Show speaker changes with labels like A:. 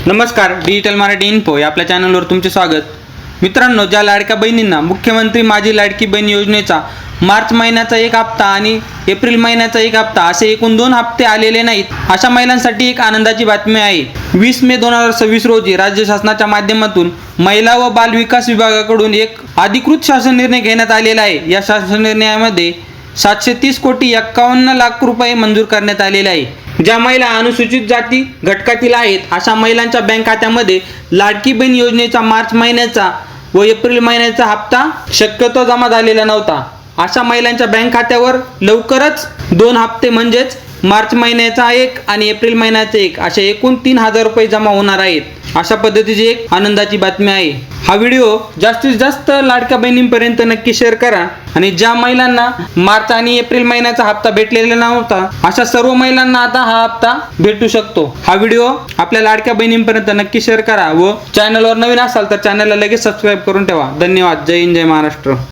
A: नमस्कार, digital Marathi info या आपल्या चॅनलवर तुमचे स्वागत। मित्रांनो, ज्या लाडक्या बहिणींना मुख्यमंत्री माझी लाडकी बहीण योजनेचा मार्च महिन्याचा एक हप्ता आणि एप्रिल महिन्याचा एक हप्ता असे एकूण 2 हप्ते आलेले नाहीत, अशा महिलांसाठी एक आनंदाची बातमी आहे। 20 मे 2026 रोजी राज्य शासनाच्या माध्यमातून महिला व बाल विकास विभागाकडून एक अधिकृत शासन निर्णय घेण्यात आलेला आहे। या शासन निर्णयामध्ये 730 कोटी 51 लाख रुपये मंजूर करण्यात आलेले आहे। ज्या महिला अनुसूचित जाती घटकातील आहेत अशा महिलांच्या बँक खात्यामध्ये लाडकी बहीण योजनेचा मार्च महिन्याचा व एप्रिल महिन्याचा हप्ता शक्यतो जमा झालेला नव्हता। अशा महिलांच्या बँक खात्यावर लवकरच 2 हप्ते म्हणजेच मार्च महिन्याचा एक आणि एप्रिल महिन्याचा एक असे एकूण 3000 रुपये जमा होणार आहेत। अशा पद्धतीची एक आनंदाची बातमी आहे। हा व्हिडिओ जास्तीत जास्त लाडक्या बहिणींपर्यंत नक्की शेअर करा आणि ज्या महिलांना मार्च आणि एप्रिल महिन्याचा हप्ता भेटलेला नव्हता अशा सर्व महिलांना आता हा हप्ता भेटू शकतो। हा व्हिडिओ आपल्या लाडक्या बहिणींपर्यंत नक्की शेअर करा व चॅनलवर नवीन असाल तर चॅनलला लगेच सबस्क्राईब करून ठेवा। धन्यवाद। जय हिंद, जय महाराष्ट्र।